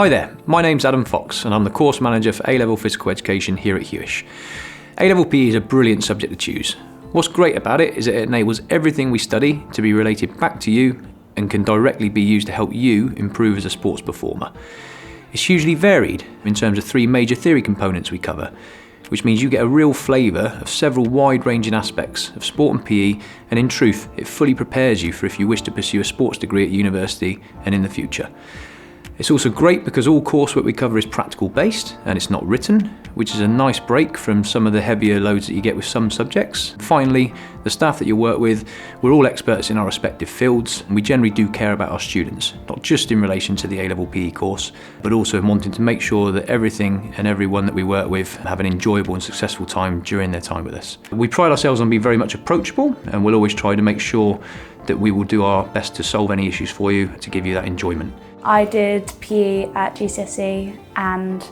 Hi there, my name's Adam Fox and I'm the course manager for A-Level Physical Education here at Huish. A-Level PE is a brilliant subject to choose. What's great about it is that it enables everything we study to be related back to you and can directly be used to help you improve as a sports performer. It's hugely varied in terms of 3 major theory components we cover, which means you get a real flavour of several wide-ranging aspects of sport and PE, and in truth, it fully prepares you for if you wish to pursue a sports degree at university and in the future. It's also great because all coursework we cover is practical based and it's not written, which is a nice break from some of the heavier loads that you get with some subjects. Finally, the staff that you work with, we're all experts in our respective fields and we generally do care about our students, not just in relation to the A-Level PE course, but also in wanting to make sure that everything and everyone that we work with have an enjoyable and successful time during their time with us. We pride ourselves on being very much approachable and we'll always try to make sure that we will do our best to solve any issues for you to give you that enjoyment. I did PE at GCSE and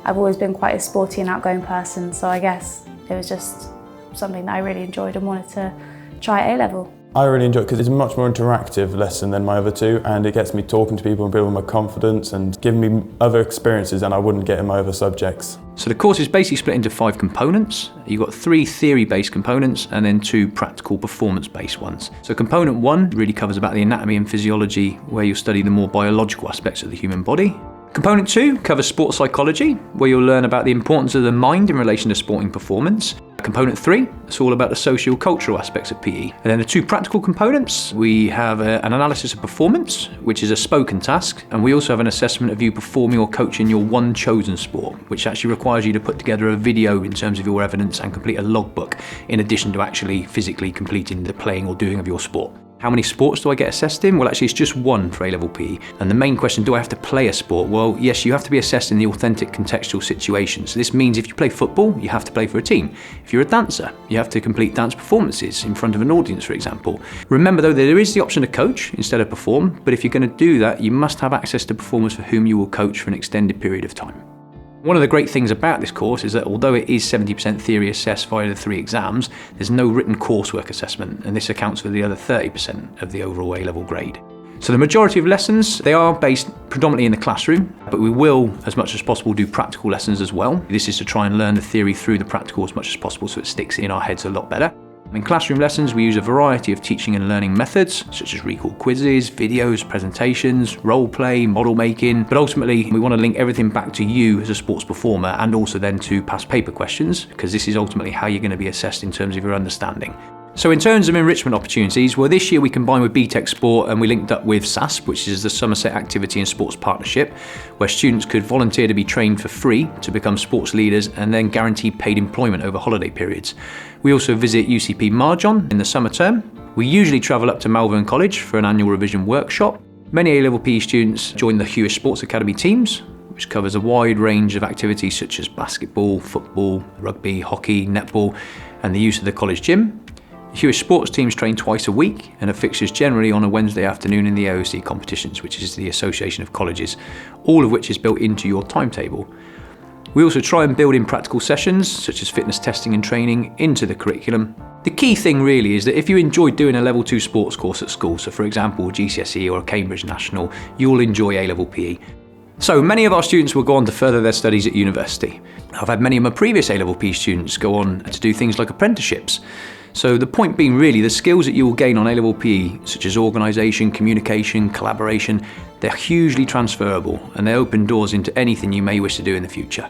I've always been quite a sporty and outgoing person, so I guess it was just something that I really enjoyed and wanted to try at A-Level. I really enjoy it because it's a much more interactive lesson than my other two, and it gets me talking to people and building my confidence and giving me other experiences than I wouldn't get in my other subjects. So the course is basically split into 5 components. You've got 3 theory-based components and then 2 practical performance-based ones. So component 1 really covers about the anatomy and physiology, where you'll study the more biological aspects of the human body. Component 2 covers sports psychology, where you'll learn about the importance of the mind in relation to sporting performance. Component 3, it's all about the socio-cultural aspects of PE. And then the 2 practical components, we have an analysis of performance, which is a spoken task, and we also have an assessment of you performing or coaching your one chosen sport, which actually requires you to put together a video in terms of your evidence and complete a logbook, in addition to actually physically completing the playing or doing of your sport. How many sports do I get assessed in? Well, actually, it's just 1 for A-Level PE. And the main question, do I have to play a sport? Well, yes, you have to be assessed in the authentic contextual situation. So this means if you play football, you have to play for a team. If you're a dancer, you have to complete dance performances in front of an audience, for example. Remember, though, that there is the option to coach instead of perform, but if you're going to do that, you must have access to performers for whom you will coach for an extended period of time. One of the great things about this course is that although it is 70% theory assessed via the 3 exams, there's no written coursework assessment, and this accounts for the other 30% of the overall A-level grade. So the majority of lessons, they are based predominantly in the classroom, but we will, as much as possible, do practical lessons as well. This is to try and learn the theory through the practical as much as possible so it sticks in our heads a lot better. In classroom lessons, we use a variety of teaching and learning methods, such as recall quizzes, videos, presentations, role play, model making, but ultimately we want to link everything back to you as a sports performer and also then to past paper questions, because this is ultimately how you're going to be assessed in terms of your understanding. So in terms of enrichment opportunities, well, this year we combined with BTEC Sport and we linked up with SASP, which is the Somerset Activity and Sports Partnership, where students could volunteer to be trained for free to become sports leaders and then guarantee paid employment over holiday periods. We also visit UCP Marjon in the summer term. We usually travel up to Malvern College for an annual revision workshop. Many A-Level PE students join the Huish Sports Academy teams, which covers a wide range of activities such as basketball, football, rugby, hockey, netball, and the use of the college gym. Huish sports teams train twice a week and have fixtures generally on a Wednesday afternoon in the AOC competitions, which is the Association of Colleges, all of which is built into your timetable. We also try and build in practical sessions, such as fitness testing and training, into the curriculum. The key thing really is that if you enjoy doing a level 2 sports course at school, so for example GCSE or a Cambridge National, you'll enjoy A-Level PE. So many of our students will go on to further their studies at university. I've had many of my previous A-Level PE students go on to do things like apprenticeships. So the point being really, the skills that you will gain on A-Level PE, such as organisation, communication, collaboration, they're hugely transferable and they open doors into anything you may wish to do in the future.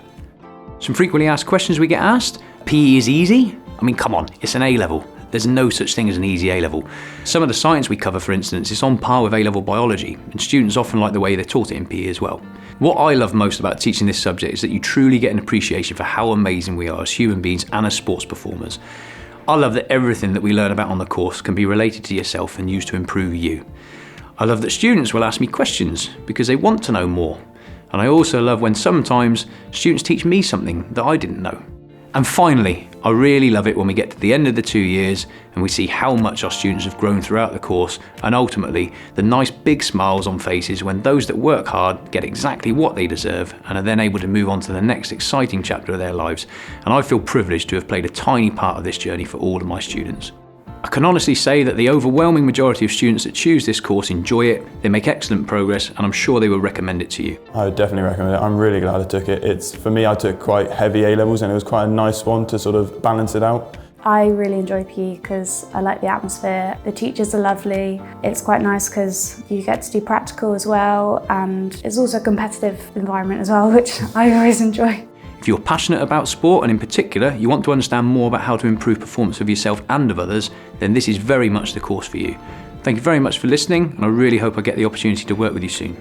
Some frequently asked questions we get asked. PE is easy? I mean, come on, it's an A-level. There's no such thing as an easy A-level. Some of the science we cover, for instance, is on par with A-level biology, and students often like the way they're taught it in PE as well. What I love most about teaching this subject is that you truly get an appreciation for how amazing we are as human beings and as sports performers. I love that everything that we learn about on the course can be related to yourself and used to improve you. I love that students will ask me questions because they want to know more. And I also love when sometimes students teach me something that I didn't know. And finally, I really love it when we get to the end of the 2 years and we see how much our students have grown throughout the course, and ultimately the nice big smiles on faces when those that work hard get exactly what they deserve and are then able to move on to the next exciting chapter of their lives. And I feel privileged to have played a tiny part of this journey for all of my students. I can honestly say that the overwhelming majority of students that choose this course enjoy it, they make excellent progress, and I'm sure they will recommend it to you. I would definitely recommend it. I'm really glad I took it. For me, I took quite heavy A-levels and it was quite a nice one to sort of balance it out. I really enjoy PE because I like the atmosphere. The teachers are lovely. It's quite nice because you get to do practical as well, and it's also a competitive environment as well, which I always enjoy. If you're passionate about sport and in particular you want to understand more about how to improve performance of yourself and of others, then this is very much the course for you. Thank you very much for listening, and I really hope I get the opportunity to work with you soon.